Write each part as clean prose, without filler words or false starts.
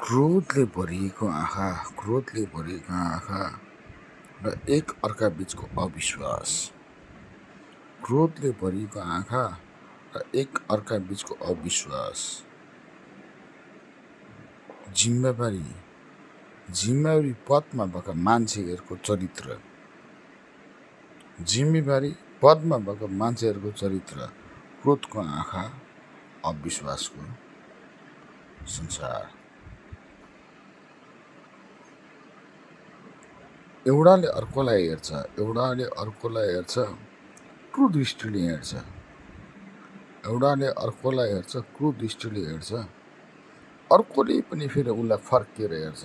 क्रोधले भरिएका आँखा र एक अर्का बिचको अविश्वास। क्रोधले भरिएको आँखा र एक अर्का बिचको अविश्वास। जिम्मेवारी पदमा भएका मान्छेहरूको चरित्र। जिम्मेवारी पदमा भएका मान्छेहरूको चरित्र। क्रोधको आँखा, अविश्वासको संसार। एउटाले अर्कोलाई हेर्छ क्रोध दृष्टिले हेर्छ। अर्कोले पनि फेरि उसलाई फर्केर हेर्छ।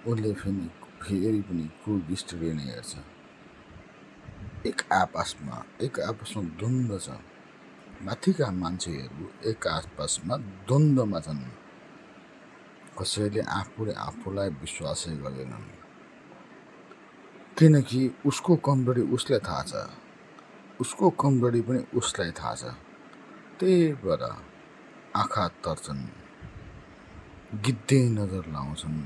उसले फेरि पनि क्रोध दृष्टिले नै हेर्छ। एक आपसमा द्वन्द्व छ। माथिका मान्छेहरू एक आपसमा द्वन्द्वमा छन्। कसैले आफूलाई विश्वासै गर्दैनन्, किनकि उसको कमजोरी उसलाई थाहा छ, उसको कमजोरी पनि उसलाई थाहा छ। त्यही भएर आँखा तर्छन्, गिद्धे नजर लाउँछन्।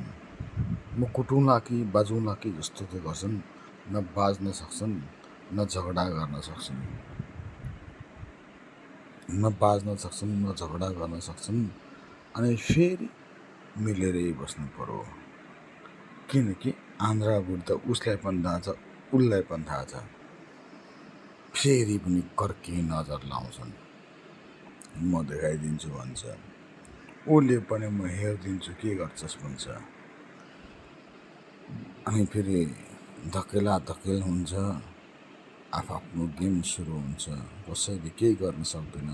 म कुटौँला कि बाजौँला कि जस्तो त गर्छन्। न बाज्न सक्छन्, न झगडा गर्न सक्छन्, अनि फेरि मिलेरै बस्नु पर्यो। किनकि आन्द्रा बुढ्दा उसलाई पनि थाहा छ, उसलाई पनि थाहा छ। फेरि पनि कर्के नजर लाउँछन्। म देखाइदिन्छु भन्छ, उसले पनि म हेरिदिन्छु के गर्छस् भन्छ। अनि फेरि धकेल हुन्छ। आफ्नो गेम सुरु हुन्छ। कसैले केही गर्न सक्दैन,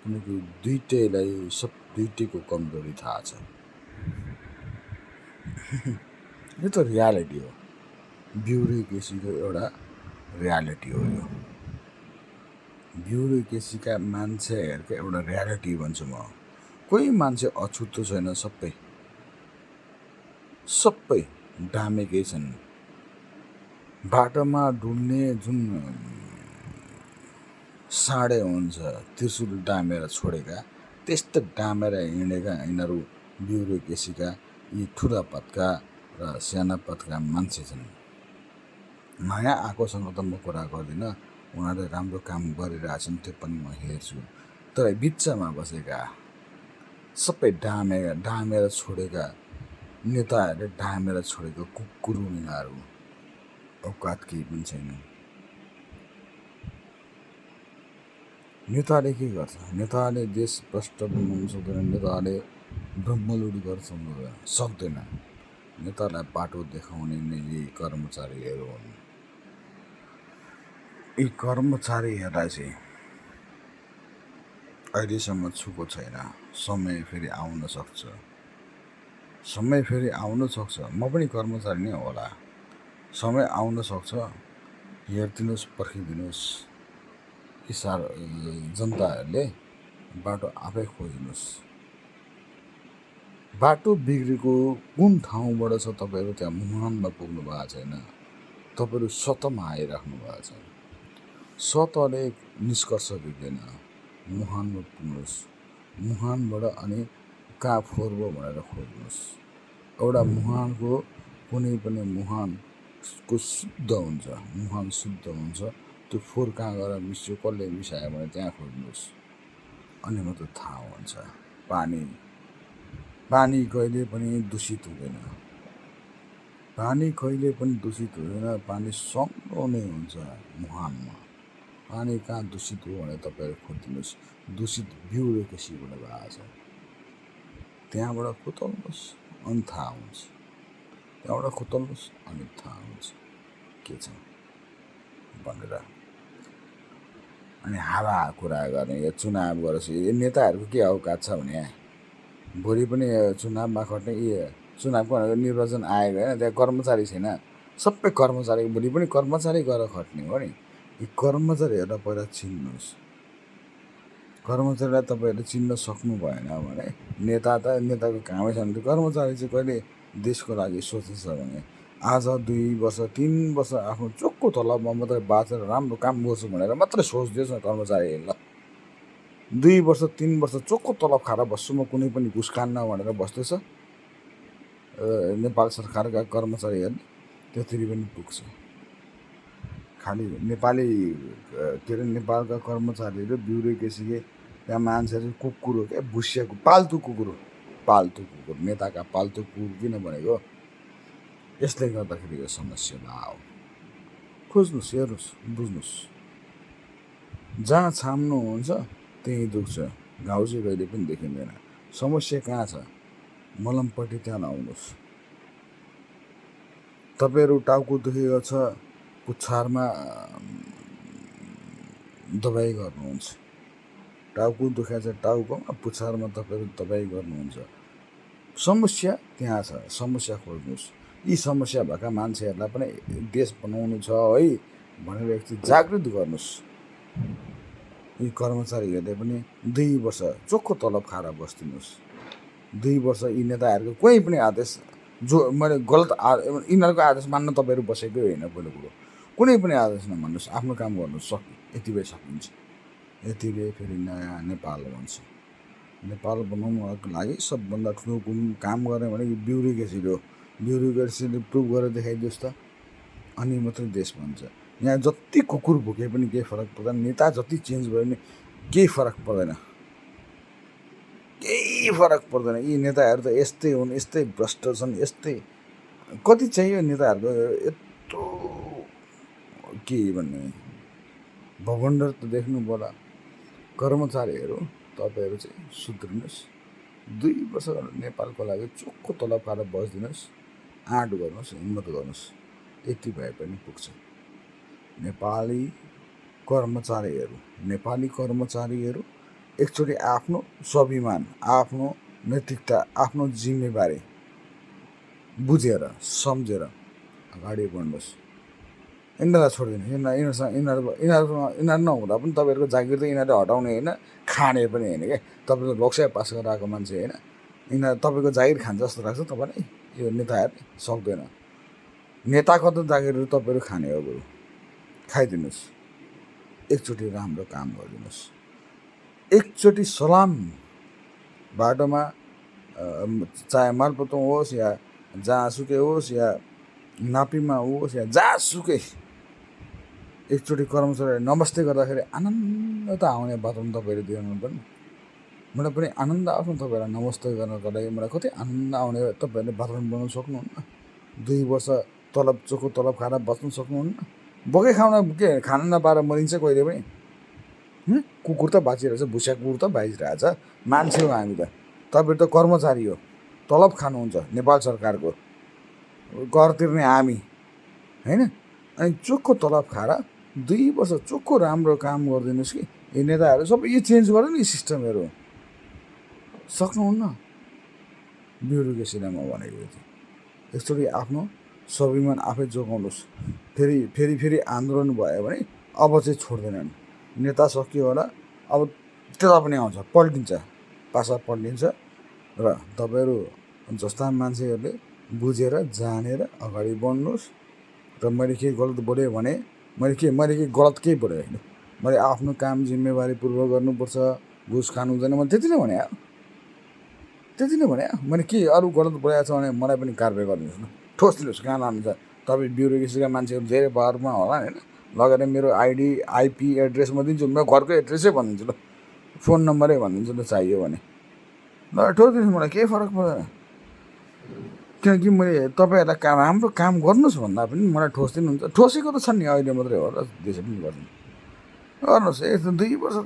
किनकि दुइटैको कमजोरी थाहा छ। यो त रियालिटी हो। ब्युरोक्रेसीको एउटा रियालिटी हो यो। ब्युरोक्रेसीका मान्छेहरूको एउटा रियालिटी भन्छु म। कोही मान्छे अछुतो छैन, सबै डामेकै छन्। बाटोमा डुल्ने जुन साँडे हुन्छ, त्रिशुल डामेर छोडेका, त्यस्तो डामेर हिँडेका यिनीहरू ब्युरोक्रेसीका यी ठुला पदका र साना पदका मान्छे छन्। नयाँ आएकोसँग त म कुरा गर्दिनँ, उनीहरूले राम्रो काम गरिरहेछन्, त्यो पनि म हेर्छु। तर बिचमा बसेका सबै डामेर छोडेका नेताहरूले डामेर छोडेको कुकुर यिनीहरू। औकात केही पनि छैन। नेताले के गर्छ? नेताले देश भ्रष्ट बनाउन सक्दैन, नेताले ब्रह्मलुटी गर्न सक्दैन। नेतालाई बाटो देखाउने नै यी कर्मचारीहरू हुन्। यी कर्मचारीहरूलाई चाहिँ अहिलेसम्म छुको छैन। समय फेरि आउन सक्छ। म पनि कर्मचारी नै होला। समय आउन सक्छ। हेरिदिनुहोस्, पर्खिदिनुहोस्। जनताहरूले बाटो आफै खोज्नुहोस्। बाटो बिग्रेको कुन ठाउँबाट छ? तपाईँहरू त्यहाँ मुहानमा पुग्नु भएको छैन। तपाईँहरू सतहमा आइराख्नु भएको छ। सतहले निष्कर्ष दिँदैन। मुहानमा पुग्नुहोस्। मुहानबाट अनि कहाँ फोहोर भयो भनेर खोज्नुहोस्। एउटा मुहानको कुनै पनि मुहानको मुहान शुद्ध हुन्छ। त्यो फोहोर कहाँ गएर मिस्यो, कसले मिसायो भने त्यहाँ खोज्नुहोस्। अनि मात्र थाहा हुन्छ। पानी कहिले पनि दूषित हुँदैन। पानी सङ्लो नै हुन्छ मुहानमा। पानी कहाँ दूषित हो भने तपाईँहरू खोज्दिनुहोस्। दूषित ब्युरोक्रेसीबाट भएको छ। त्यहाँबाट खोतल्नुहोस् अनि थाहा हुन्छ के छ भनेर। अनि हावा कुरा गर्ने, यो चुनाव गरेपछि यो नेताहरूको के औकात छ भने भोलि पनि चुनावमा खट्ने, चुनावको निर्वाचन आयोग होइन, त्यहाँ कर्मचारी छैन। सबै कर्मचारी भोलि पनि कर्मचारी गएर खट्ने हो नि। यी कर्मचारीहरूलाई पहिला चिन्नुहोस्। कर्मचारीलाई तपाईँहरूले चिन्न सक्नु भएन भने नेताको कामै छैन। कर्मचारी चाहिँ कहिले देशको लागि सोचेछ भने आज 2 वर्ष 3 वर्ष आफ्नो चोखो तलबमा मात्रै बाँचेर राम्रो काम गर्छु भनेर मात्रै सोच्दैछ कर्मचारी। ल 2 वर्ष 3 वर्ष चोखो तलब खाएर बस्छु, म कुनै पनि घुस खान्न भनेर बस्दैछ। नेपाल सरकारका कर्मचारीहरूले त्यतिरी पनि पुग्छ। खालि नेपाली के अरे नेपालका कर्मचारीहरू ब्युरोक्रेसीले त्यहाँ मान्छेहरू कुकुर हो क्या, भुसिया पाल्तु कुकुर हो, पाल्तु कुकुर, नेताका पाल्तु कुकुर किन भनेको? यसले गर्दाखेरि यो समस्या भयो। खोज्नुहोस्, हेर्नुहोस्, बुझ्नुहोस्। जहाँ छाम्नुहुन्छ त्यहीँ दुख्छ, घाउ चाहिँ कहिले पनि देखिँदैन। समस्या कहाँ छ? मलमपट्टि त्यहाँ लाउनुहोस्। तपाईँहरू टाउको दुखेको छ, पुच्छारमा दबाई गर्नुहुन्छ। टाउको दुखेको छ टाउकोमा, पुच्छारमा तपाईँहरू दबाई गर्नुहुन्छ। समस्या त्यहाँ छ, समस्या खोज्नुहोस्। यी समस्या भएका मान्छेहरूलाई पनि देश बनाउनु छ है भनेर एकचोटि जागृत गर्नुहोस्। यी कर्मचारीहरूले पनि 2 वर्ष चोखो तलब खाएर बस्दिनुहोस्। 2 वर्ष यी नेताहरूको कोही पनि आदेश जो मैले गलत यिनीहरूको आदेश मान्न तपाईँहरू बसेकै होइन। पहिलो कुरो कुनै पनि आदेश नमान्नुहोस्, आफ्नो काम गर्नुहोस्, सक्यो, यति बेला सकिन्छ। यति बेला फेरि नयाँ नेपाल बन्छ। नेपाल बनाउनको लागि सबभन्दा ठुलो कुन काम गर्ने भनेको ब्युरोक्रेसी हो। ब्युरोक्रेसीले प्रुभ गरेर देखाइदियोस् त, अनि मात्रै देश बन्छ। यहाँ जति कुकुर भुके पनि केही फरक पर्दैन, नेता जति चेन्ज भयो भने केही फरक पर्दैन, केही फरक पर्दैन। यी नेताहरू त यस्तै हुन्, यस्तै भ्रष्ट छन्, यस्तै कति चाहियो नेताहरूको यत्रो के भन्ने भवन्डर त देख्नु पर्ला। कर्मचारीहरू तपाईँहरू चाहिँ सुध्रिनुहोस्। 2 वर्ष नेपालको लागि चोखो तलब खाएर बसिदिनुहोस्, आँट गर्नुहोस्, हिम्मत गर्नुहोस्, यति भए पनि पुग्छ। नेपाली कर्मचारीहरू एकचोटि आफ्नो स्वाभिमान, आफ्नो नैतिकता, आफ्नो जिम्मेवारी बुझेर सम्झेर अगाडि बढ्नुहोस्। यिनीहरूलाई छोडिदिनु। यिनीहरू नहुँदा पनि तपाईँहरूको जागिर त यिनीहरूले हटाउने होइन, खाने पनि होइन क्या। तपाईँको लोकसेवा पास गरेर आएको मान्छे होइन, यिनीहरू तपाईँको जागिर खान्छ जस्तो लाग्छ तपाईँलाई? यो नेताहरूले सक्दैन। नेताको त जागिरहरू तपाईँहरू खाने हो, बरु खाइदिनुहोस्। एकचोटि राम्रो काम गरिदिनुहोस्। एकचोटि सलाम बाटोमा चाहे मालपोतोङ होस् या जहाँसुकै होस् या नापीमा होस् या जहाँसुकै एकचोटि कर्मचारी नमस्ते गर्दाखेरि आनन्द त आउने वातावरण तपाईँहरू दिनु पनि। मलाई पनि आनन्द आउँछ तपाईँहरूलाई नमस्ते गर्नको लागि। मलाई कति आनन्द आउने तपाईँहरूले वातावरण बनाउनु सक्नुहुन्न? 2 वर्ष चोखो तलब खाएर बस्नु सक्नुहुन्न? बोकै के खाना नपाएर मरिन्छ कहिले पनि। कुकुर त बाँचिरहेछ, भुसिया कुकुर त बाँचिरहेछ, मान्छे हो हामी त। तपाईँहरू त कर्मचारी हो, तलब खानुहुन्छ नेपाल सरकारको, कर तिर्ने हामी होइन। अनि चोखो तलब खाएर 2 वर्ष चोखो राम्रो काम गरिदिनुहोस् कि। यी नेताहरू सबै यो चेन्ज गर्नु नि सिस्टमहरू, सक्नुहुन्न? ब्युरोक्रेसीलाई म भनेको एकचोटि आफ्नो स्वाभिमान आफै जोगाउनुहोस्। फेरि आन्दोलन भयो भने अब चाहिँ छोड्दैनन्। नेता सकियो होला, अब त्यता पनि आउँछ, पल्टिन्छ, पासा पल्टिन्छ। र तपाईँहरू जस्ता मान्छेहरूले बुझेर जानेर अगाडि बढ्नुहोस्। र मैले के गलत बोलेँ भने मैले के गलत केही बोलेँ होइन। मैले आफ्नो काम जिम्मेवारीपूर्वक गर्नुपर्छ, घुस खानु हुँदैन, मैले त्यति नै भने। मैले के अरू गलत बोलेको छ भने मलाई पनि कारवाही गरिदिनुहोस् न, ठोस दिनुहोस्। कहाँ लानुहुन्छ? तपाईँ ब्युरोक्रेसीका मान्छेहरू धेरै बारमा होला होइन, लगेर मेरो आइडी आइपी एड्रेस म दिन्छु, मेरो घरको एड्रेसै भनिदिन्छु ल, फोन नम्बरै भनिदिन्छु ल चाहियो भने। ल ठोस दिनुहोस्, मलाई केही फरक पर्दैन। किनकि मैले तपाईँहरूलाई राम्रो काम गर्नुहोस् भन्दा पनि मलाई ठोस दिनुहुन्छ। ठोसेको त छ नि, अहिले मात्रै हो र, त्यसै पनि गर्नुहोस्। यस्तो 2 वर्ष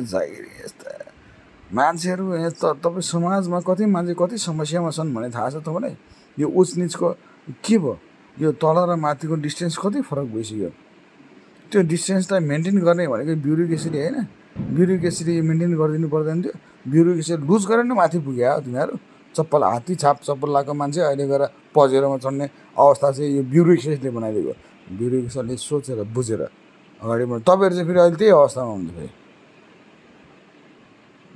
जागिर यस्ता मान्छेहरू तपाईँ समाजमा कति मान्छे कति समस्यामा छन् भने थाहा छ तपाईँलाई? यो उच निचको के भयो? यो तल र माथिको डिस्टेन्स कति फरक भइसक्यो। त्यो डिस्टेन्सलाई मेन्टेन गर्ने भनेको ब्युरोक्रेसीले होइन। ब्युरोक्रेसीले मेन्टेन गरिदिनु पर्दैन थियो। ब्युरोक्रेसी लुज गरेर नै माथि पुग्यो हो तिनीहरू। हात्ती छाप चप्पल लगाएको मान्छे अहिले गएर पजेरोमा चढ्ने अवस्था चाहिँ यो ब्युरोक्रेसीले बनाइदिएको। ब्युरोक्रेसीले सोचेर बुझेर अगाडि बढ्नु। तपाईँहरू चाहिँ फेरि अहिले त्यही अवस्थामा हुन्छ फेरि।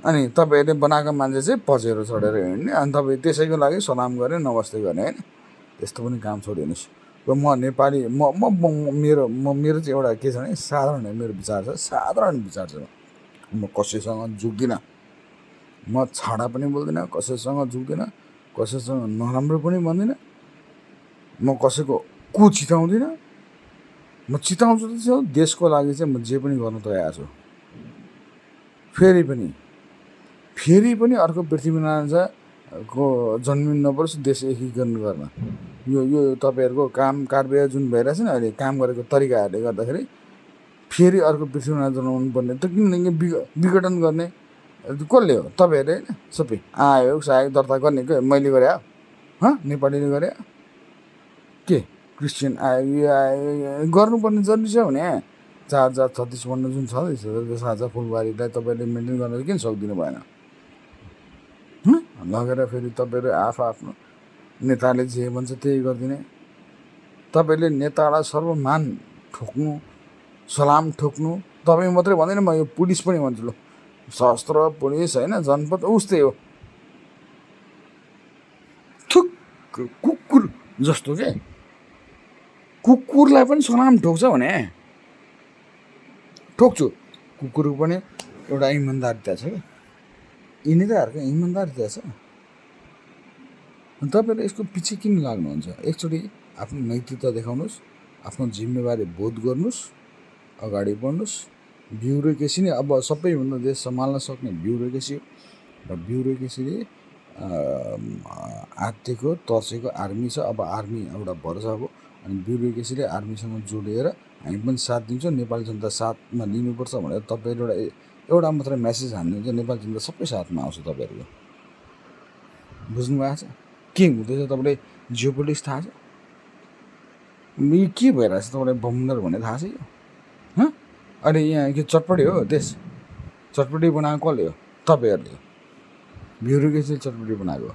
अनि तपाईँहरूले बनाएको मान्छे चाहिँ पजेरो चढेर हिँड्ने, अनि तपाईँ त्यसैको लागि सलाम गर्ने, नमस्ते गर्ने होइन। त्यस्तो पनि काम छोडिदिनुहोस्। र म नेपाली मेरो चाहिँ एउटा के छ भने साधारण मेरो विचार छ, साधारण विचार छ। म कसैसँग जुग्दिनँ, म छाडा पनि बोल्दिनँ, कसैसँग जुग्दिनँ। कसैसँग नराम्रो पनि भन्दिनँ, म कसैको चिताउँदिनँ। म चिताउँछु त देशको लागि चाहिँ म जे पनि गर्न तयार छु। फेरि पनि अर्को पृथ्वीनारायण शाहको जन्मिनु नपरोस्, देश एकीकरण गर्न। यो तपाईँहरूको काम कारबाही जुन भइरहेछ नि अहिले, काम गरेको तरिकाहरूले गर्दाखेरि फेरि अर्को पृथ्वीनारायण जन्माउनु पर्ने त किनभने विघटन गर्ने कसले हो? तपाईँहरूले होइन। सबै आयोग सहायक दर्ता गर्ने मैले गरे हो, नेपालीले गरे के क्रिस्चियन आयोग गर्नुपर्ने जरुरी छ भने 4036 भन्ने जुन छ त्यो साझा फुलबारीलाई तपाईँले मेन्टेन गर्न किन सक्दिनु भएन? लगेर फेरि तपाईँहरू आफ्नो नेताले जे भन्छ त्यही गरिदिने। तपाईँले नेतालाई सर्वमान ठोक्नु, सलाम ठोक्नु। तपाईँ मात्रै भन्दैन, म यो पुलिस पनि भन्छु। ल, सशस्त्र पुलिस होइन, जनपद उस्तै हो, थुक कुकुर जस्तो के। कुकुरलाई पनि सलाम ठोक्छ भने ठोक्छु। कुकुरको पनि एउटा इमान्दारिता छ क्या, यिनीहरूको इमान्दारिता छ। तपाईँले यसको पछि किन लाग्नुहुन्छ? एकचोटि आफ्नो नैतिकता देखाउनुहोस्, आफ्नो जिम्मेवारी बोध गर्नुहोस्, अगाडि बढ्नुहोस्। ब्युरोक्रेसी नै अब सबैभन्दा देश सम्हाल्न सक्ने ब्युरोक्रेसी हो, र ब्युरोक्रेसीले आत्तिको तर्सेको आर्मी छ। अब आर्मी एउटा भरोसा हो, अनि ब्युरोक्रेसीले आर्मीसँग जोडेर हामी पनि साथ दिन्छौँ, नेपाली जनता साथमा लिनुपर्छ भनेर तपाईँले एउटा मात्रै मेसेज हान्नुहुन्छ, नेपाली जनता सबै साथमा आउँछ। तपाईँहरूको बुझ्नु भएको छ के हुँदैछ? तपाईँले जियोपोलिटिक्स थाहा छ? यो के भइरहेछ? तपाईँलाई बमनर भन्ने थाहा छ? यो अहिले यहाँ के चटपटी हो देश? चटपटी बनाएको कसले हो? तपाईँहरूले। ब्युरोक्रेसीले चटपटी बनाएको।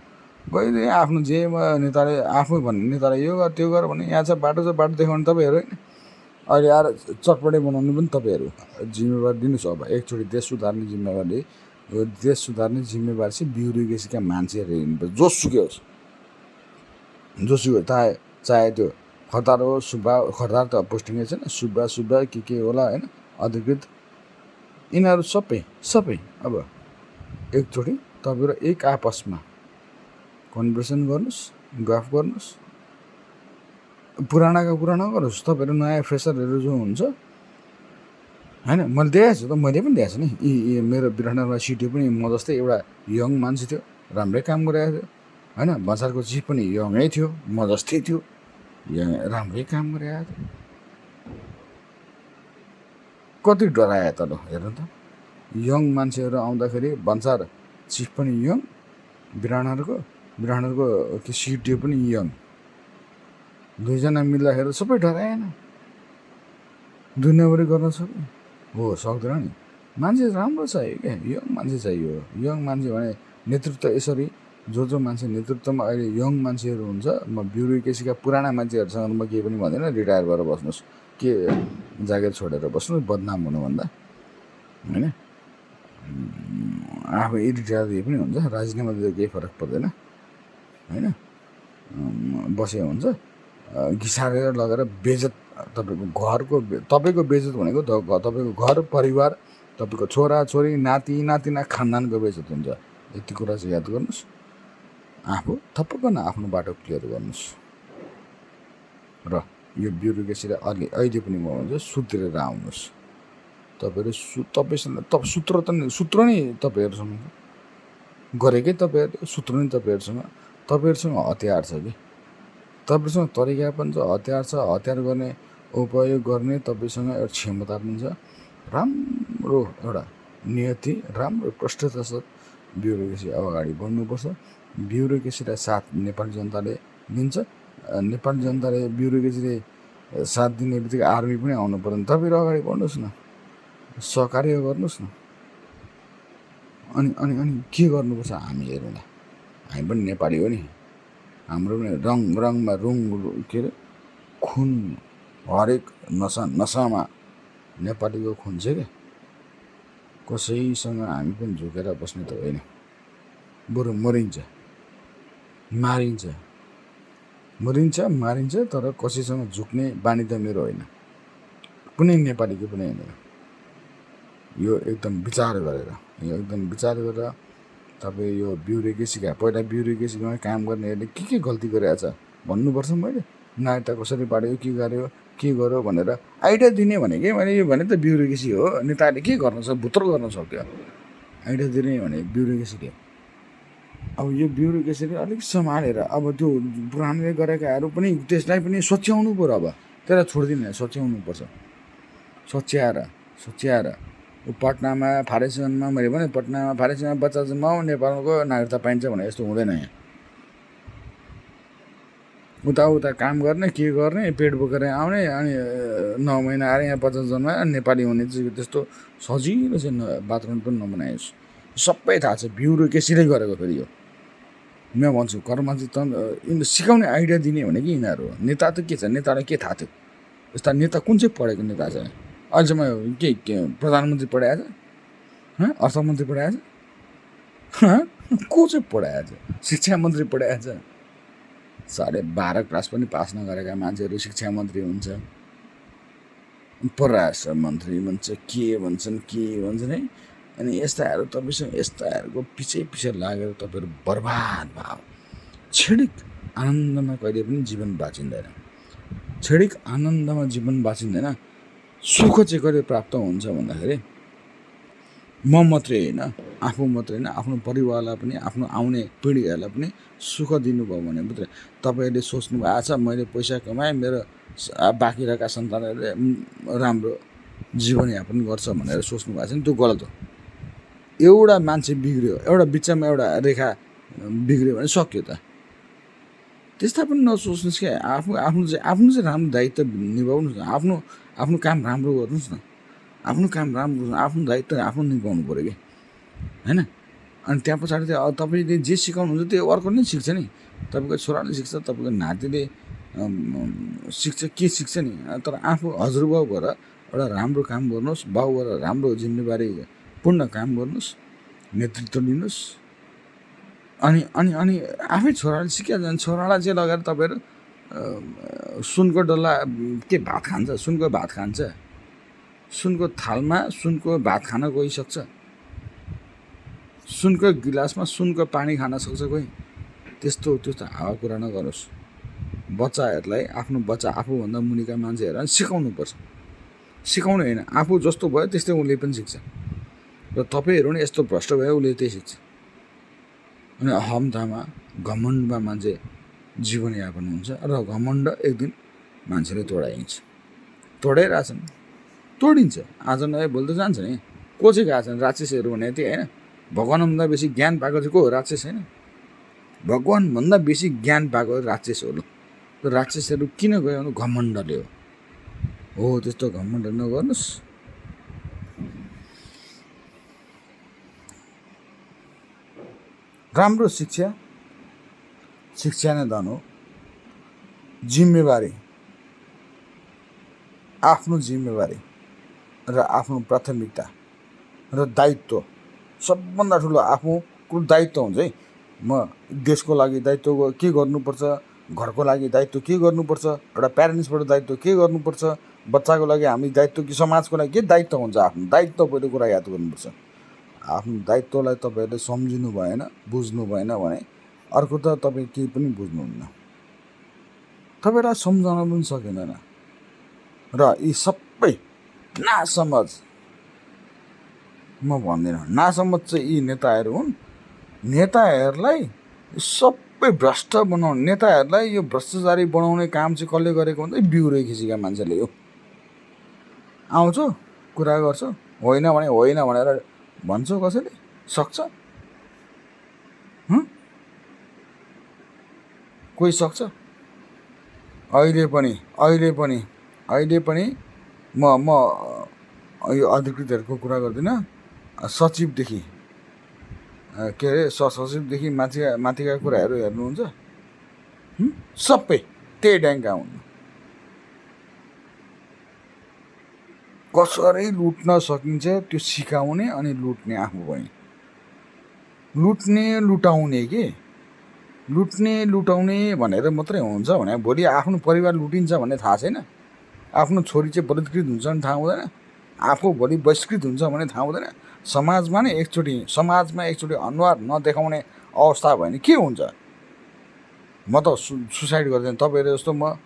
कहिले आफ्नो जे नेताले आफै भन्ने, नेताले यो गर त्यो गर भने यहाँ छ बाटो देखाउने तपाईँहरू होइन। अहिले आएर चटपटे बनाउनु पनि तपाईँहरू जिम्मेवारी दिनुहोस्। अब एकचोटि देश सुधार्ने जिम्मेवारी, यो देश सुधार्ने जिम्मेवारी चाहिँ ब्युरोक्रेसीका मान्छेहरू हिँड्नुपर्छ, जोसुकै होस्। चाहे त्यो खरदार हो, सुब्बा, खरदार त पोस्टिङै छैन, सुब्बा के होला होइन, अधिकृत, यिनीहरू सबै अब एकचोटि तपाईँहरू एक आपसमा कन्भर्सेसन गर्नुहोस्, गफ गर्नुहोस्। पुराना गर्नुहोस्। तपाईँहरू नयाँ फ्रेसरहरू जो हुन्छ होइन, मैले देखाएको छु त, मैले पनि देखाएको छु नि। यी मेरो विराटनगरमा सिटिओ पनि म जस्तै एउटा यङ मान्छे थियो, राम्रै काम गरिरहेको थियो होइन। बजारको चिफ पनि यङै थियो, म जस्तै थियो, राम्रै काम गरिरहेको थियो। कति डरायो त? ल हेर्नु त, यङ मान्छेहरू आउँदाखेरि भन्सार चिफ पनि यङ, विराटनगरको के सिटिओ पनि यङ, दुईजना मिल्दाखेरि सबै डराएन। दुनियाँभरि गर्न सक्यो हो, सक्दैन नि। मान्छे राम्रो चाहियो क्या, यङ मान्छे चाहियो। यङ मान्छे भने नेतृत्व यसरी जो मान्छे नेतृत्वमा अहिले यङ मान्छेहरू हुन्छ। म ब्युरोक्रेसीका पुराना मान्छेहरूसँग म केही पनि भन्दिनँ, रिटायर भएर बस्नुहोस्, के जागिर छोडेर बस्नुहोस् बदनाम हुनुभन्दा होइन। आफू रिटायर दिए पनि हुन्छ, राजीनामा दिँदा केही फरक पर्दैन होइन। बसे हुन्छ, घिसारेर लगेर बेइज्जत, तपाईँको बेइज्जत भनेको तपाईँको घर परिवार, तपाईँको छोरा छोरी नातिना खानदानको बेइज्जत हुन्छ। यति कुरा चाहिँ याद गर्नुहोस्। आफू थपक्क आफ्नो बाटो क्लियर गर्नुहोस्। र यो ब्युरोक्रेसीलाई अहिले पनि म भन्छु सुध्रेर आउनुहोस्। तपाईँसँग सूत्र नै तपाईँहरूसँग गरेकै, सूत्र नै तपाईँहरूसँग हतियार छ कि, तपाईँसँग तरिका पनि छ, हतियार छ, हतियार गर्ने उपयोग गर्ने तपाईँसँग एउटा क्षमता पनि छ। राम्रो एउटा नियति, राम्रो प्रष्टता छ। ब्युरोक्रेसी अगाडि बढ्नुपर्छ। ब्युरोक्रेसीलाई साथ नेपाली जनताले दिन्छ। नेपाली जनताले ब्युरोक्रेसीले साथ दिने बित्तिकै आर्मी पनि आउनु पर्दैन। तपाईँहरू अगाडि बढ्नुहोस् न, सहकार्य गर्नुहोस् न। अनि के गर्नुपर्छ हामी हेरौँ न। हामी पनि नेपाली हो नि, हाम्रो पनि रङमा के अरे खुन, हरेक नसामा नेपालीको खुन छ क्या। कसैसँग हामी पनि झुकेर बस्ने त होइन, बरु मरिन्छ मारिन्छ, तर कसैसँग झुक्ने बानी त मेरो होइन, कुनै नेपालीको पनि होइन। यो एकदम विचार गरेर तपाईँ यो ब्युरोक्रेसीका पहिला ब्युरोक्रेसीमा काम गर्नेहरूले के गल्ती गरेछ भन्नुपर्छ मैले। नागरिकता कसरी बाँड्यो, के गर्यो भनेर आइडिया दिने भनेकै मैले यो भने त ब्युरोक्रेसी हो। नेताले के गर्न सक्छ, भुत्रो गर्न सक्यो। आइडिया दिने भने ब्युरोक्रेसीले। अब यो ब्युरोक्रेसीले अलिक सम्हालेर अब त्यो पुरानले गरेकाहरू पनि त्यसलाई पनि सच्याउनु पऱ्यो। अब त्यसलाई छोडिदिने सच्याउनुपर्छ। सच्याएर पटनामा फारेसगञ्जमा मैले भने पटनामा फारेसगञ्जमा बच्चा जन्माऊ नेपालको नागरिकता पाइन्छ भने यस्तो हुँदैन। यहाँ उता काम गर्ने के गर्ने पेट बोकेर आउने अनि 9 महिना आएर यहाँ बच्चा जन्मायो नेपाली हुने चाहिँ त्यस्तो सजिलो चाहिँ वातावरण पनि नबनायोस्। सबै थाहा छ ब्युरोक्रेसीले गरेको। फेरि यो म भन्छु कर्मचारी तन्त्र सिकाउने आइडिया दिने भनेको यिनीहरू हो। नेता त के छ, नेतालाई के थाहा थियो? यस्ता नेता कुन चाहिँ पढेको नेता छ? अहिलेसम्म के प्रधानमन्त्री पढाएछ, अर्थमन्त्री पढाएछ, को चाहिँ पढाएछ? शिक्षा मन्त्री पढाएछ? 12.5 क्लास पनि पास नगरेका मान्छेहरू शिक्षा मन्त्री हुन्छ, परराष्ट्र मन्त्री भन्छ, के भन्छन् है। अनि यस्ताहरू तपाईँसँग यस्ताहरूको पछि लागेर तपाईँहरू बर्बाद भयो। क्षणिक आनन्दमा कहिले पनि जीवन बाँचिँदैन। क्षणिक आनन्दमा जीवन बाँचिँदैन। सुख चाहिँ कहिले प्राप्त हुन्छ भन्दाखेरि म मात्रै होइन, आफू मात्रै होइन, आफ्नो परिवारलाई पनि, आफ्नो आउने पिँढीहरूलाई पनि सुख दिनुभयो भने मात्रै। तपाईँहरूले सोच्नु भएको छ मैले पैसा कमाएँ, मेरो बाँकी रहेका सन्तानहरूले राम्रो जीवनयापन गर्छ भनेर सोच्नु भएको छ नि, त्यो गलत हो। एउटा मान्छे बिग्रियो, एउटा बिचमा एउटा रेखा बिग्रियो भने सक्यो त। त्यस्ता पनि नसोच्नुहोस् क्या। आफ्नो चाहिँ राम्रो दायित्व निभाउनुहोस् न। आफ्नो काम राम्रो गर्नुहोस् न। आफ्नो दायित्व आफ्नो निभाउनु पऱ्यो कि होइन। अनि त्यहाँ पछाडि चाहिँ तपाईँले जे सिकाउनुहुन्छ त्यो अर्को नै सिक्छ नि। तपाईँको छोराले सिक्छ, तपाईँको नातिले सिक्छ, के सिक्छ नि। तर आफू हजुरबाउ भएर एउटा राम्रो काम गर्नुहोस्, बाउ भएर राम्रो जिम्मेवारी पूर्ण काम गर्नुहोस्, नेतृत्व लिनुहोस्। अनि आफै छोराले सिकाइहाल्छ। अनि छोरालाई चाहिँ लगेर तपाईँहरू सुनको डल्ला के भात खान्छ, सुनको भात खान्छ, सुनको थालमा सुनको भात खान गइसक्छ, सुनको गिलासमा सुनको पानी खान सक्छ कोही। त्यस्तो हावा कुरा नगरोस्। बच्चाहरूलाई आफ्नो बच्चा आफूभन्दा मुनिका मान्छेहरूलाई सिकाउनुपर्छ। सिकाउनु होइन, आफू जस्तो भयो त्यस्तै उसले पनि सिक्छ। र तपाईँहरू नि यस्तो भ्रष्ट भयो उसले त्यही सिक्छ। अनि अहमतामा घमण्डमा मान्छे जीवनयापन हुन्छ र घमण्ड एक दिन मान्छेले तोडाइरहेछन्, तोडिन्छ। आज नभए भोलि त जान्छ नि। को चाहिँ गएको छन् राक्षसहरू भने त्यही होइन। भगवान्भन्दा बेसी ज्ञान पाएको चाहिँ को हो? राक्षस होइन। भगवान्भन्दा बेसी ज्ञान पाएको राक्षसहरू। र राक्षसहरू किन गयो भने घमण्डले हो। त्यस्तो घमण्ड नगर्नुहोस्। राम्रो शिक्षा नै धन हो। जिम्मेवारी, आफ्नो जिम्मेवारी र आफ्नो प्राथमिकता र दायित्व सबभन्दा ठुलो आफ्नो दायित्व हुन्छ है। म देशको लागि दायित्व के गर्नुपर्छ, घरको लागि दायित्व के गर्नुपर्छ, एउटा प्यारेन्ट्सबाट दायित्व के गर्नुपर्छ, बच्चाको लागि हामी दायित्व कि समाजको लागि के दायित्व हुन्छ। आफ्नो दायित्व पहिलो कुरा याद गर्नुपर्छ। आफ्नो दायित्वलाई तपाईँहरूले सम्झिनु भएन, बुझ्नु भएन भने अर्को त तपाईँ केही पनि बुझ्नुहुन्न। तपाईँलाई सम्झाउन पनि सकिँदैन। र यी सबै नासमझ, म भन्दिनँ नासमझ चाहिँ यी नेताहरू हुन्। नेताहरूलाई सबै भ्रष्ट बनाउने, नेताहरूलाई यो भ्रष्टाचारी बनाउने काम चाहिँ कसले गरेको भन्दा ब्युरोक्रेसीका मान्छेले हो। आउँछ कुरा गर्छ, होइन भने होइन भनेर भन्छ। कसैले सक्छ? कोही सक्छ? अहिले पनि म यो अधिकृतहरूको कुरा गर्दिनँ। सचिवदेखि के अरे सहसचिवदेखि माथिका कुराहरू हेर्नुहुन्छ, सबै त्यही ड्याङ्का हुन्। कसरी लुट्न सकिन्छ त्यो सिकाउने अनि लुट्ने आफू पनि। लुट्ने लुटाउने भनेर मात्रै हुन्छ भने भोलि आफ्नो परिवार लुटिन्छ भन्ने थाहा छैन। आफ्नो छोरी चाहिँ बलात्कृत हुन्छ भने थाहा हुँदैन। आफू भोलि बहिष्कृत हुन्छ भने थाहा हुँदैन। समाजमा एकचोटि अनुहार नदेखाउने अवस्था भयो भने के हुन्छ? म त सुसाइड गरिदिएँ तपाईँहरू जस्तो म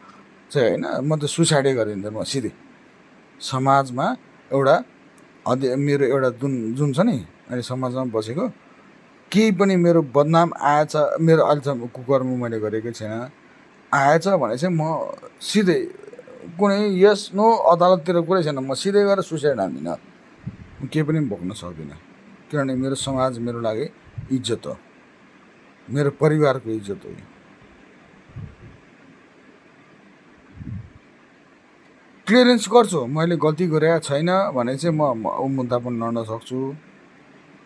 चाहिँ होइन, म त सुसाइडै गरिदिन्थेँ म सिधै। समाजमा एउटा मेरो एउटा जुन छ नि अहिले समाजमा बसेको केही पनि मेरो बदनाम आएछ, मेरो अहिलेसम्म कुकर्म मैले गरेकै छैन, आएछ भने चाहिँ म सिधै कुनै नो अदालततिर कुरै छैन, म सिधै गएर सुसाइड हान्दिनँ, केही पनि भोग्न सक्दिनँ। किनभने मेरो समाज मेरो लागि इज्जत हो, मेरो परिवारको इज्जत हो। क्लियरेन्स गर्छु, मैले गल्ती गरेको छैन भने चाहिँ म मुद्दा पनि लड्न सक्छु,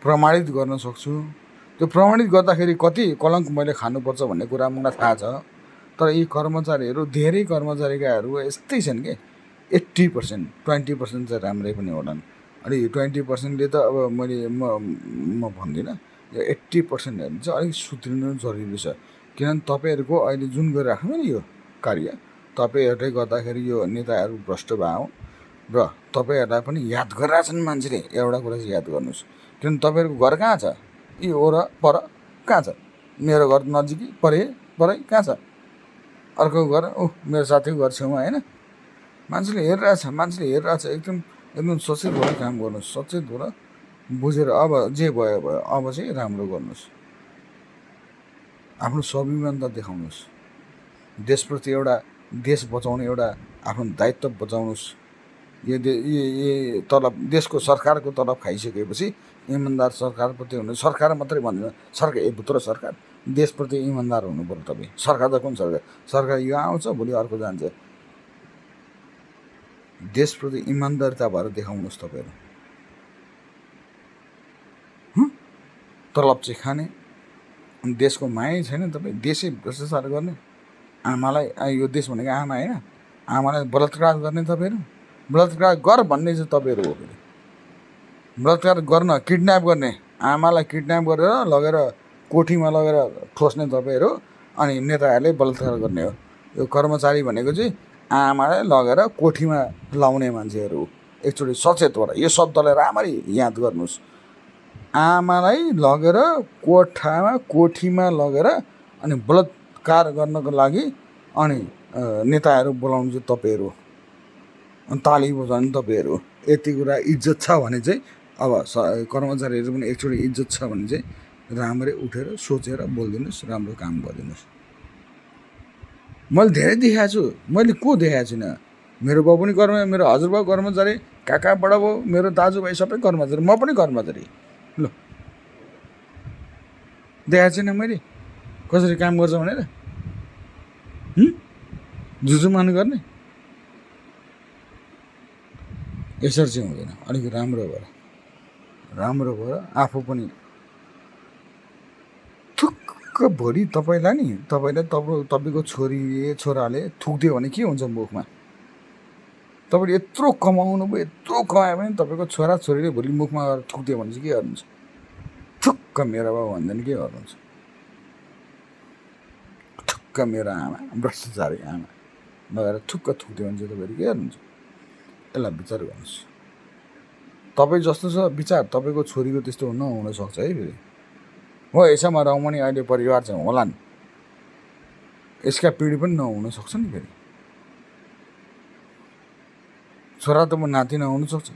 प्रमाणित गर्न सक्छु। त्यो प्रमाणित गर्दाखेरि कति कलङ्क मैले खानुपर्छ भन्ने कुरा मलाई थाहा छ। तर यी कर्मचारीहरू, धेरै कर्मचारीकाहरू यस्तै छन् कि 80%, 20% चाहिँ राम्रै पनि होलान्। अनि 20%ले त अब म भन्दिनँ, यो 80%हरू चाहिँ अलिक सुध्रिनु जरुरी छ। किनभने तपाईँहरूको अहिले जुन गरिराख्नु नि यो कार्य, तपाईँहरूले गर्दाखेरि यो नेताहरू भ्रष्ट भयो र तपाईँहरूलाई पनि याद गरिरहेछन् मान्छेले। एउटा कुरा चाहिँ याद गर्नुहोस्, किनभने तपाईँहरूको घर कहाँ छ? यी हो र पर कहाँ छ? मेरो घर नजिकै परै कहाँ छ? अर्को घर मेरो साथीको घर छेउमा होइन? मान्छेले हेरिरहेछ। एकदम सचेत भएर काम गर्नुहोस्, सचेत भएर बुझेर अब जे भयो अब चाहिँ राम्रो गर्नुहोस्, आफ्नो स्वाभिमान त देखाउनुहोस्, देशप्रति एउटा देश बचाउने एउटा आफ्नो दायित्व बचाउनुहोस्। यो तलब देशको सरकारको तलब खाइसकेपछि इमान्दार सरकारप्रति हुनु, सरकार मात्रै भन्दैन, भित्र सरकार देशप्रति इमान्दार हुनु पर्यो। तपाईँ सरकार त कुन सरकार यो आउँछ भोलि अर्को जान्छ। देशप्रति इमान्दारिता भएर देखाउनुहोस्। तपाईँहरू तलब चाहिँ खाने, देशको मायै छैन। तपाईँ देशै भ्रष्टाचार गर्ने, आमालाई, यो देश भनेको आमा होइन, आमालाई बलात्कार गर्ने तपाईँहरू। बलात्कार गर भन्ने चाहिँ तपाईँहरू हो। फेरि बलात्कार गर्न, किडन्याप गर्ने, आमालाई किडन्याप गरेर लगेर कोठीमा लगेर ठोस्ने तपाईँहरू, अनि नेताहरूले बलात्कार गर्ने हो। यो कर्मचारी भनेको चाहिँ आमालाई लगेर कोठीमा लाउने मान्छेहरू हो। एकचोटि सचेत भएर यो शब्दलाई राम्ररी याद गर्नुहोस्। आमालाई लगेर कोठीमा लगेर अनि बलात्कार गर्नको लागि अनि नेताहरू बोलाउनु चाहिँ तपाईँहरू, अनि ताली बजाउनु तपाईँहरू। यति कुरा इज्जत छ भने चाहिँ अब कर्मचारीहरू पनि एकचोटि इज्जत छ भने चाहिँ राम्ररी उठेर सोचेर बोलिदिनुहोस्, राम्रो काम गरिदिनुहोस्। मैले धेरै देखाएको छु, मैले को देखाएको छैन? मेरो बाउ पनि मेरो हजुरबाउ कर्मचारी, काका बडा बाउ, मेरो दाजुभाइ सबै कर्मचारी, म पनि कर्मचारी। ल देखाएको छैन मैले कसरी काम गर्छ भनेर? जुजुमान गर्ने यसरी चाहिँ हुँदैन। अलिक राम्रो भएर आफू पनि थुक्क भोलि तपाईँलाई तपाईँको छोराले थुक्दियो भने के हुन्छ मुखमा? तपाईँले यत्रो कमाउनु भयो, यत्रो कमायो भने तपाईँको छोराछोरीले भोलि मुखमा गएर थुक्दियो भने चाहिँ के गर्नुहुन्छ? थुक्क मेरो बाउ भन्दैन के गर्नुहुन्छ? थुक्क मेरो आमा, भ्रष्टाचारी आमा लगेर थुक्क थुक्दियो भने चाहिँ तपाईँहरू के गर्नुहुन्छ? यसलाई विचार गर्नुहोस्। तपाईँ जस्तो छ विचार तपाईँको छोरीको त्यस्तो नहुन सक्छ है। फेरि हो यसमा रमाउने अहिले परिवार चाहिँ होलान्, यसका पिँढी पनि नहुन सक्छ नि। फेरि छोरा त म नाति नहुन सक्छ,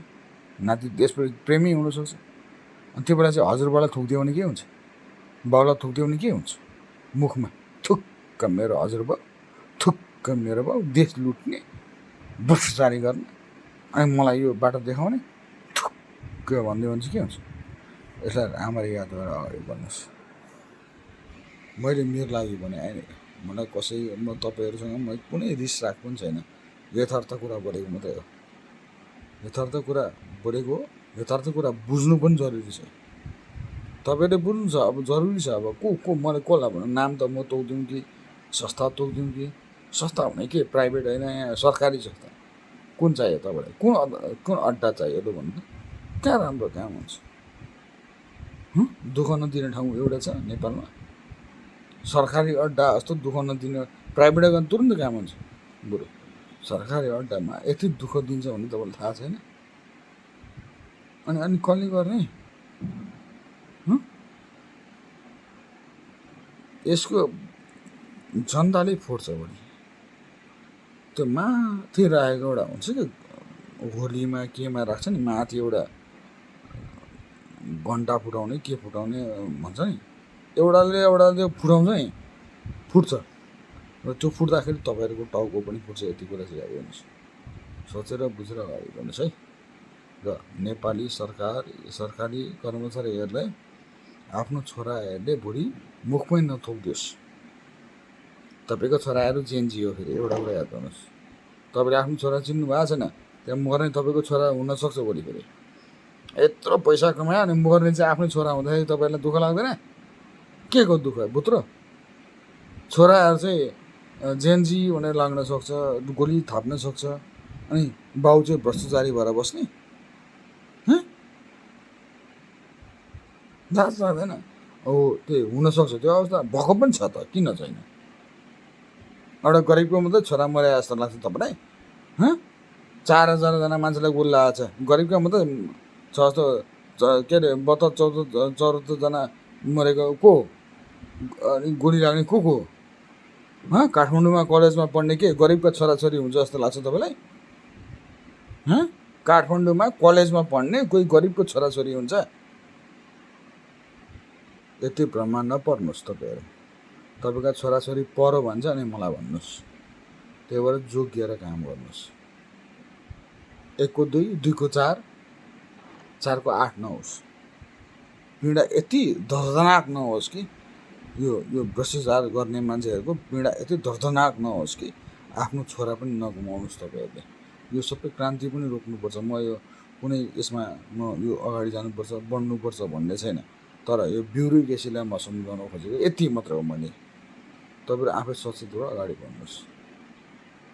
नाति देशप्रति प्रेमी हुनसक्छ। अनि त्यो बेला चाहिँ हजुरबालाई थुक्दियो भने के हुन्छ? बाउलाई थुक्दियो भने के हुन्छ? मुखमा थुक्क मेरो हजुरबा, थुक्क मेरो बाउ, देश लुट्ने, भ्रष्टाचारी गर्ने, अनि मलाई यो बाटो देखाउने, थुक्क भनिदियो भने चाहिँ के हुन्छ? यसलाई राम्ररी याद गरेर अगाडि बढ्नुहोस्। मैले मेरो लागि भने अहिले मलाई म तपाईँहरूसँग म कुनै रिस राख पनि छैन। यथार्थ कुरा बोलेको मात्रै हो। यथार्थ कुरा बुझ्नु पनि जरुरी छ। तपाईँले बुझ्नु छ, अब जरुरी छ। अब को मलाई कसलाई भन्नु? नाम त म तोक्दिउँ कि संस्था तोक्दिउँ कि? संस्था भने के प्राइभेट होइन, यहाँ सरकारी संस्था। कुन चाहियो तपाईँलाई? कुन अड्डा चाहियो लु भन्नु त? कहाँ राम्रो काम हुन्छ? दुःख नदिने ठाउँ एउटा छ नेपालमा? सरकारी अड्डा जस्तो दुःख नदिने प्राइभेट गर्न तुरुन्त काम हुन्छ। बरु सरकारी अड्डामा यति दुःख दिन्छ भने तपाईँलाई थाहा छैन? अनि कसले गर्ने? यसको जनताले फोड्छ बढी। त्यो माथि राखेको एउटा हुन्छ कि होलीमा केमा राख्छ नि माथि एउटा घन्टा फुटाउने के फुटाउने भन्छ नि, एउटाले फुटाउँछ नि, फुट्छ र त्यो फुट्दाखेरि तपाईँहरूको टाउको पनि फुट्छ। यति कुरा चाहिँ याद गर्नुहोस्, सोचेर बुझेर अगाडि गर्नुहोस् है। र नेपाली सरकारी कर्मचारीहरूलाई आफ्नो छोराहरूले भोलि मुखमै नथोकिदियोस्। तपाईँको छोराहरू जेएनजी हो, फेरि एउटा कुरा याद गर्नुहोस्, तपाईँले आफ्नो छोरा चिन्नु भएको छैन, त्यहाँ मर्ने तपाईँको छोरा हुनसक्छ भोलि। फेरि यत्रो पैसा कमायो अनि मर्ने चाहिँ आफ्नै छोरा हुँदाखेरि तपाईँलाई दुःख लाग्दैन? के को दुःख बुत्रो? छोराहरू चाहिँ जेएनजी भनेर लाग्न सक्छ, गोली थाप्न सक्छ, अनि बाउ चाहिँ भ्रष्टाचारी भएर बस्ने? लाज लाग्दैन? हो, त्यो हुनसक्छ, त्यो अवस्था भएको पनि छ त, किन छैन? एउटा गरिबको मात्रै छोरा मरे जस्तो लाग्छ तपाईँलाई? 4,000जना मान्छेलाई गोली लगाएको छ, गरिबको मात्रै छ जस्तो के अरे 72-74जना मरेको को? अनि गोली लाग्ने को हो? काठमाडौँमा कलेजमा पढ्ने के गरिबका छोराछोरी हुन्छ जस्तो लाग्छ तपाईँलाई? काठमाडौँमा कलेजमा पढ्ने कोही गरिबको छोराछोरी हुन्छ? यति भ्रममा नपर्नुहोस् तपाईँहरू। तपाईँका छोराछोरी पढ भन्छ अनि मलाई भन्नुहोस्, त्यही भएर जोगिएर काम गर्नुहोस्। 1 को 2, 2 को 4, 4 को 8 नहोस्। पीडा यति दर्दनाक नहोस् कि यो भ्रष्टाचार गर्ने मान्छेहरूको पीडा यति दर्दनाक नहोस् कि आफ्नो छोरा पनि नगुमाउनुहोस् तपाईँहरूले। यो सबै क्रान्ति पनि रोक्नुपर्छ। म यो कुनै यसमा म यो अगाडि जानुपर्छ बढ्नुपर्छ भन्ने छैन, तर यो ब्युरोक्रेसीलाई म सम्झाउन खोजेको यति मात्र हो। मैले तपाईँहरू आफै सचेत भएर अगाडि बढ्नुहोस्।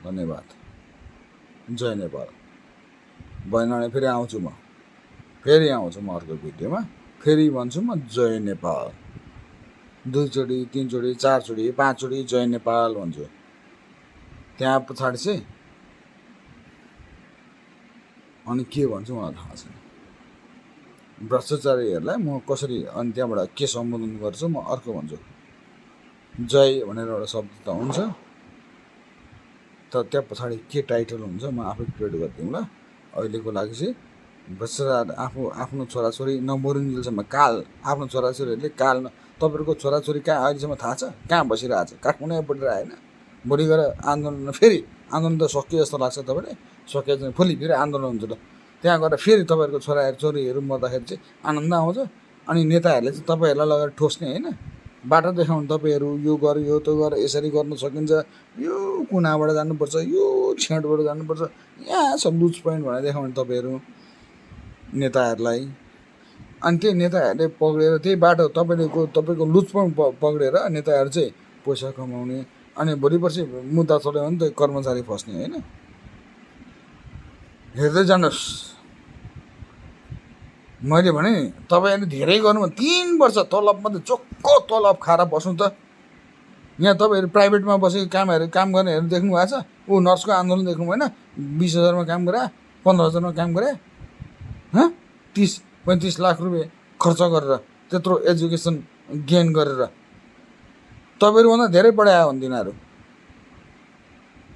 धन्यवाद। जय नेपाल। भएन भने फेरि आउँछु म अर्को भिडियोमा, फेरि भन्छु म जय नेपाल। 2 चोटि 3 चोटि 4 चोटि 5 चोटि जय नेपाल भन्छु। त्यहाँ पछाडि चाहिँ अनि के भन्छु मलाई थाहा छैन। भ्रष्टाचारीहरूलाई म कसरी अनि त्यहाँबाट के सम्बोधन गर्छु म अर्को भन्छु। जय भनेर एउटा शब्द त हुन्छ, तर त्यहाँ पछाडि के टाइटल हुन्छ म आफै क्रिएट गरिदिउँ ल। अहिलेको लागि चाहिँ भ्रष्टाचार आफ्नो छोराछोरी नमरिन्जेलसम्म काल आफ्नो छोराछोरीहरूले काल तपाईँहरूको छोराछोरी कहाँ अहिलेसम्म थाहा छ कहाँ बसिरहेको छ? काठमाडौँ बढेर आएन? भोलि गएर आन्दोलन फेरि आन्दोलन त सकियो जस्तो लाग्छ तपाईँले? सकियो चाहिँ भोलि फेरि आन्दोलन हुन्छ ल। त्यहाँ गएर फेरि तपाईँहरूको छोरीहरू मर्दाखेरि चाहिँ आनन्द आउँछ। अनि नेताहरूले चाहिँ तपाईँहरूलाई लगेर ठोस्ने होइन, बाटो देखाउनु तपाईँहरू यो गर यो त्यो गर, यसरी गर्न सकिन्छ, यो कुनाबाट जानुपर्छ, यो छेडबाट जानुपर्छ, यहाँ छ लुज पोइन्ट भनेर देखाउने तपाईँहरू नेताहरूलाई। अनि त्यही नेताहरूले पक्रेर त्यही बाटो तपाईँको लुज पोइन्ट पक्रेर नेताहरू चाहिँ पैसा कमाउने। अनि भोलि पर्सि मुद्दा चल्यो भने त कर्मचारी फस्ने होइन। हेर्दै जानुहोस्। मैले भने तपाईँहरूले धेरै गर्नु 3 वर्ष तलब मात्रै चोक्को तलब खाएर बस्नु त। यहाँ तपाईँहरू प्राइभेटमा बसेको काम गर्नेहरू देख्नु भएको छ? ऊ नर्सको आन्दोलन देख्नु भएन? 20,000मा काम गरे, 15,000मा काम गरे, 30-35 लाख रुपियाँ खर्च गरेर त्यत्रो एजुकेसन गेन गरेर तपाईँहरूभन्दा धेरै पढायो भने तिनीहरू।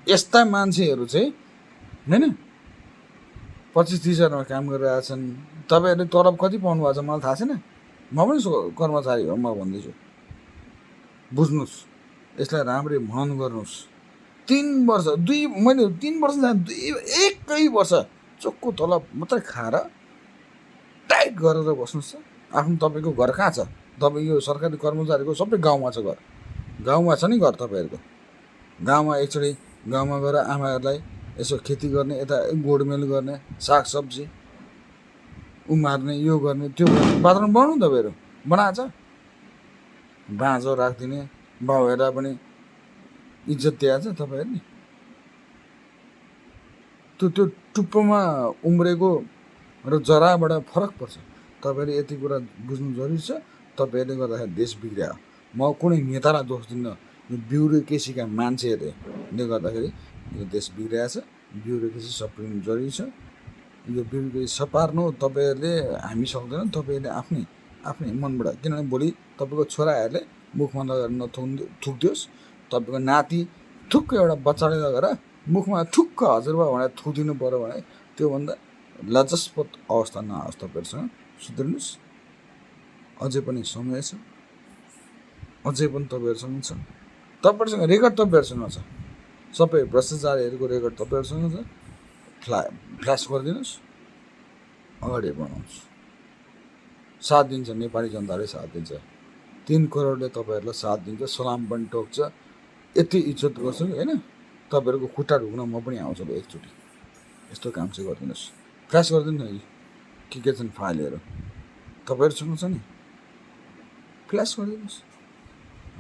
यस्ता मान्छेहरू चाहिँ होइन 25-30,000मा काम गरिरहेका छन्। तपाईँहरूले तलब कति पाउनु भएको छ मलाई थाहा छैन। म पनि कर्मचारी हो, म भन्दैछु। बुझ्नुहोस्, यसलाई राम्ररी मनन गर्नुहोस्। 3 वर्ष मैले 3 वर्ष एकै वर्ष चोक्को तलब मात्रै खाएर टाइट गरेर बस्नुहोस्। आफ्नो तपाईँको घर कहाँ छ? तपाईँ यो सरकारी कर्मचारीको सबै गाउँमा छ घर, गाउँमा छ नि घर तपाईँहरूको। गाउँमा एकचोटि गाउँमा गएर आमाहरूलाई यसो खेती गर्ने, यता गोडमेल गर्ने, सागसब्जी उमार्ने, यो गर्ने त्यो गर्ने वातावरण बनाउनु तपाईँहरू बनाएको छ? बाँझो राखिदिने, बाउहरूलाई पनि इज्जत दिएको छ तपाईँहरूले? त्यो टुप्पोमा उम्रेको र जराबाट फरक पर्छ। तपाईँहरूले यति कुरा बुझ्नु जरुरी छ। तपाईँहरूले गर्दाखेरि देश बिग्रियो। म कुनै नेतालाई दोष दिन्न, यो ब्युरोक्रेसीका मान्छेहरूले गर्दाखेरि यो देश बिग्रिएको छ। ब्युरोक्रेसी सप्रिनु जरुरी छ। यो ब्युरोक्रेसी सपार्नु तपाईँहरूले हामी सक्दैनौँ। तपाईँहरूले आफ्नै मनबाट, किनभने भोलि तपाईँको छोराहरूले मुखमा लगेर थुक्दियोस्। तपाईँको नाति थुक्क एउटा बच्चाले लगेर मुखमा थुक्क हजुरबा भनेर थुकिदिनु पऱ्यो भने त्योभन्दा लज्जास्पद अवस्था नआओस्। तपाईँहरूसँग सुध्रिनुहोस्। अझै पनि समय छ, अझै पनि तपाईँहरूसँग छ। तपाईँहरूसँग रेकर्ड तपाईँहरूसँग छ, सबै भ्रष्टाचारीहरूको रेकर्ड तपाईँहरूसँग छ। फ्ल्यास गरिदिनुहोस्, अगाडि बढाउनुहोस्। साथ दिन्छ, नेपाली जनताले साथ दिन्छ। 3 करोडले तपाईँहरूलाई साथ दिन्छ, सलाम पनि टोक्छ, यति इज्जत गर्छु कि होइन। तपाईँहरूको खुट्टा ढुक्न म पनि आउँछु ल एकचोटि। यस्तो काम चाहिँ गरिदिनुहोस्। फ्ल्यास गरिदिनु न, के छन् फाइलहरू तपाईँहरूसँग छ नि, फ्ल्यास गरिदिनुहोस्।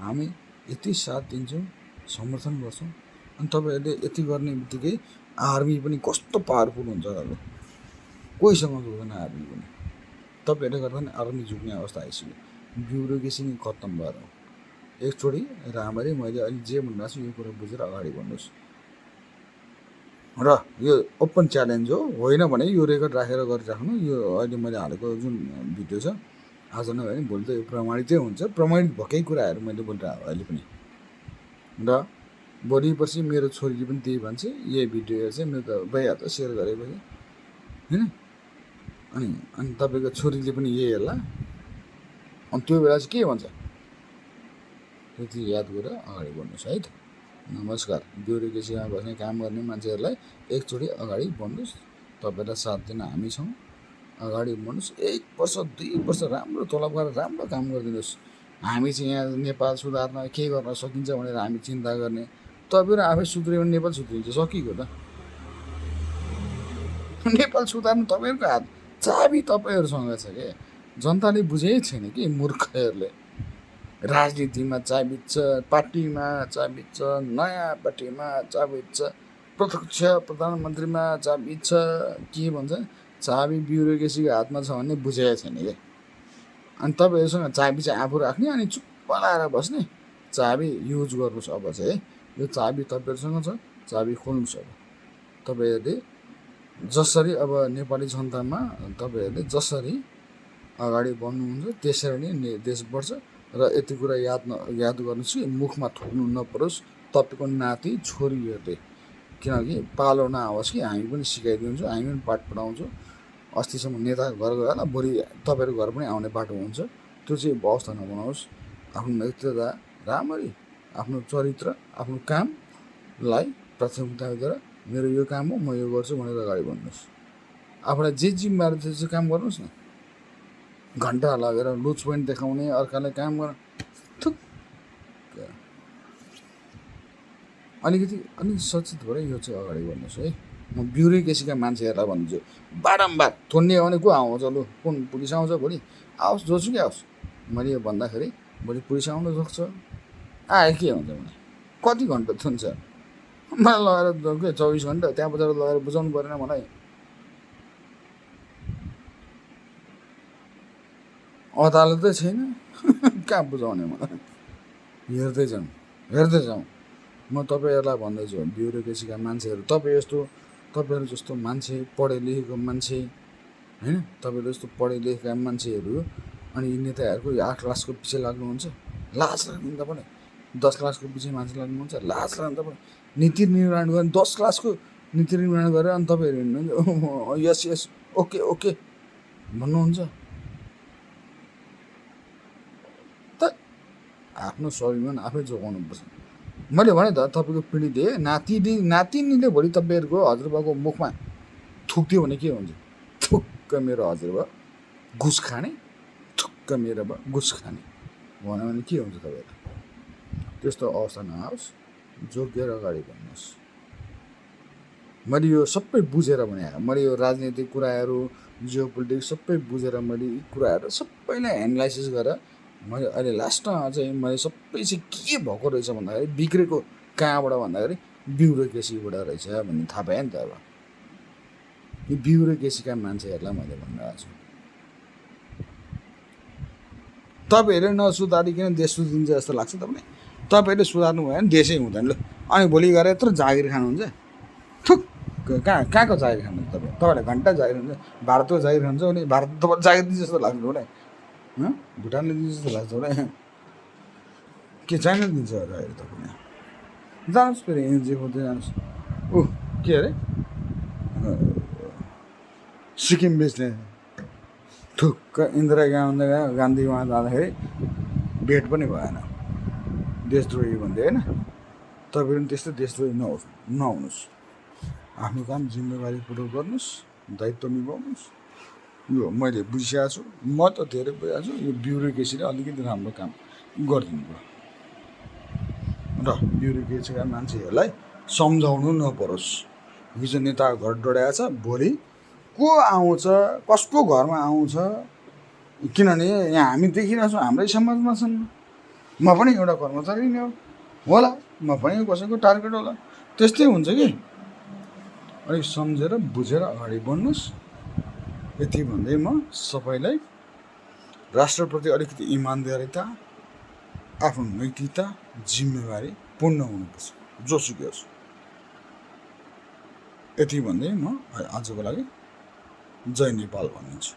हामी यति साथ दिन्छौँ, समर्थन गर्छौँ। अनि तपाईँहरूले यति गर्ने बित्तिकै आर्मी पनि कस्तो पावरफुल हुन्छ अब, कोहीसँग जुक्दैन आर्मी पनि। तपाईँहरूले गर्दा नि आर्मी झुक्ने अवस्था आइसक्यो। ब्युरोक्रेसी नै खत्तम भएर हो। एकचोटि राम्ररी मैले अहिले जे भनिरहेको छु यो कुरा बुझेर अगाडि बढ्नुहोस्। र यो ओपन च्यालेन्ज हो, होइन भने यो रेकर्ड राखेर गरिराख्नु। यो अहिले मैले हालेको जुन भिडियो छ, आज नभए नि भोलि त यो प्रमाणितै हुन्छ। प्रमाणित भएकै कुराहरू मैले बोलिरहेको अहिले पनि। र भोलि पर्सि मेरो छोरीले पनि त्यही भन्छ, यही भिडियो हेर्छ, मेरो त भइहाल्छ सेयर गरेपछि होइन। अनि तपाईँको छोरीले पनि यही हेर्ला, अनि त्यो बेला चाहिँ के भन्छ त्यति याद गरेर अगाडि बढ्नुहोस् है त। नमस्कार। ब्युरोक्रेसीमा बस्ने काम गर्ने मान्छेहरूलाई एकचोटि अगाडि बढ्नुहोस्। तपाईँलाई साथ दिन हामी छौँ, अगाडि बढ्नुहोस्। 1 वर्ष 2 वर्ष राम्रो तलब गरेर राम्रो काम गरिदिनुहोस्। हामी चाहिँ यहाँ नेपाल सुधार्न के गर्न सकिन्छ भनेर हामी चिन्ता गर्ने। तपाईँहरू आफै सुध्रियो भने नेपाल सुध्रिन्छ, सकिएको त। नेपाल सुधार्नु तपाईँहरूको हात, चाबी तपाईँहरूसँग छ के। जनताले बुझेकै छैन कि मूर्खहरूले। राजनीतिमा चाबी छ, पार्टीमा चाबी छ, नयाँ पार्टीमा चाबी छ, प्रत्यक्ष प्रधानमन्त्रीमा चाबी छ, के भन्छ चाबी ब्युरोक्रेसीको हातमा छ भन्ने बुझेकै छैन क्या। अनि तपाईँहरूसँग चाबी चाहिँ आफू राख्ने अनि चुप्प लाएर बस्ने। चाबी युज गर्नुहोस् अब चाहिँ है। यो चाबी तपाईँहरूसँग छ, चाबी खोल्नुहोस् अब। तपाईँहरूले जसरी अब नेपाली जनतामा तपाईँहरूले जसरी अगाडि बढ्नुहुन्छ त्यसरी नै देश बढ्छ। र यति कुरा याद गर्नुहोस् कि मुखमा थुक्नु नपरोस् तपाईँको नाति छोरीहरूले, किनकि पालो नआओस् कि हामी पनि सिकाइदिन्छौँ, हामी पनि पाठ पढाउँछौँ। अस्तिसम्म नेताको घर गयो होला, भोलि तपाईँहरूको घर पनि आउने बाटो हुन्छ। त्यो चाहिँ अवस्था नबनाओस्। आफ्नो नैतिकता राम्ररी, आफ्नो चरित्र, आफ्नो कामलाई प्राथमिकता दिएर मेरो यो काम हो, म यो गर्छु भनेर अगाडि बढ्नुहोस्। आफूलाई जे जिम्मेवारी छ त्यो काम गर्नुहोस् न। घन्टा लगेर लुज पोइन्ट देखाउने, अर्कालाई काम गर्न थुक। अलिक सचेत भएर यो चाहिँ अगाडि बढ्नुहोस् है। म ब्युरोक्रेसीका मान्छेहरूलाई भन्छु, बारम्बार थोन्ने हो भने को आउँछ, लु कुन पुलिस आउँछ भोलि, आओस् जोसुकै आओस्। मैले यो भन्दाखेरि भोलि पुलिस आउनु सक्छ, आए के हुन्छ मलाई, कति घन्टा थुन्छ मलाई लगाएर के 24 घन्टा त्यहाँ बजार लगाएर बुझाउनु परेन मलाई। अदालतै छैन कहाँ बुझाउने मलाई। हेर्दै जाउँ। म तपाईँहरूलाई भन्दैछु, ब्युरोक्रेसीका मान्छेहरू, तपाईँहरू जस्तो मान्छे, पढे लेखेको मान्छे होइन, तपाईँहरू जस्तो पढे लेखेका मान्छेहरू अनि नेताहरूको 8 लाखको पछि लाग्नुहुन्छ, लाज लाग्नु तपाईँलाई। 10 लाखको पछि मान्छे लाग्नुहुन्छ, लाज लाग्नु तपाईँ। नीति निर्माण गर्ने 10 लाखको नीति निर्माण गरेर अनि तपाईँहरू यस ओके भन्नुहुन्छ त। आफ्नो स्वाभिमान आफै जोगाउनुपर्छ। मैले भने त तपाईँको पिँढीले नातिनीले भोलि तपाईँहरूको हजुरबाको मुखमा थुक्दियो भने के हुन्छ, थुक्क मेरो हजुरबा घुस खाने, थुक्क मेरो बा घुस खाने भन्यो भने के हुन्छ तपाईँलाई। त्यस्तो अवस्था नआओस्, जोगिएर अगाडि बढ्नुहोस्। मैले यो सबै बुझेर भने, मैले यो राजनीतिक कुराहरू, जियो पोलिटिक्स सबै बुझेर मैले यी कुराहरू सबैलाई एनालाइसिस गरेर मैले अहिले लास्टमा चाहिँ मैले सबै चाहिँ के भएको रहेछ भन्दाखेरि बिग्रेको कहाँबाट भन्दाखेरि ब्युरोक्रेसीबाट रहेछ भन्ने थाहा पाएँ नि त। अब यो ब्युरोक्रेसीका मान्छेहरूलाई मैले भनिरहेको छु, तपाईँहरूले नसुधारिकन देश सुध्रिन्छ जस्तो लाग्छ तपाईँलाई। तपाईँहरूले सुधार्नु भयो भने देशै हुँदैन ल। अनि भोलि गएर यत्रो जागिर खानुहुन्छ, थुक्क कहाँको जागिर खानुहुन्छ तपाईँलाई घन्टा जागिर हुन्छ। भारतको जागिर खान्छ भने भारत तपाईँलाई जागिर दिन्छ जस्तो लाग्छ तपाईँलाई, भुटानले दिन्छ जस्तो लाग्छ तपाईँलाई। के चाइना दिन्छ र अहिले तपाईँले जानुहोस् फेरि एनजिओ खोज्दै जानुहोस् के अरे सिक्किम बेच्ने ठुक्क इन्दिरा गान्धी उहाँ जाँदाखेरि भेट पनि भएन देशद्रोही भन्दै होइन तपाईँहरू पनि त्यस्तै देशद्रोही नहुनुहोस् आफ्नो काम जिम्मेवारीपूर्वक गर्नुहोस् दायित्व निभाउनुहोस् यो मैले बुझिसकेको छु म त धेरै बुझाएको छु यो ब्युरोक्रेसीले अलिकति राम्रो काम गरिदिनु भयो र ब्युरोक्रेसीका मान्छेहरूलाई सम्झाउनु नपरोस् हिजो नेताको घर डढाएको छ भोलि को आउँछ कसको घरमा आउँछ किनभने यहाँ हामी देखिरहेको छौँ हाम्रै समाजमा छन् म पनि एउटा कर्मचारी नै हो होला म पनि कसैको टार्गेट होला त्यस्तै हुन्छ कि अलिक सम्झेर बुझेर अगाडि बढ्नुहोस् यति भन्दै म सबैलाई राष्ट्रप्रति अलिकति इमान्दारिता आफ्नो नैतिकता जिम्मेवारी पूर्ण हुनुपर्छ जोसुकै होस् यति भन्दै म आजको लागि जय नेपाल भनिन्छु।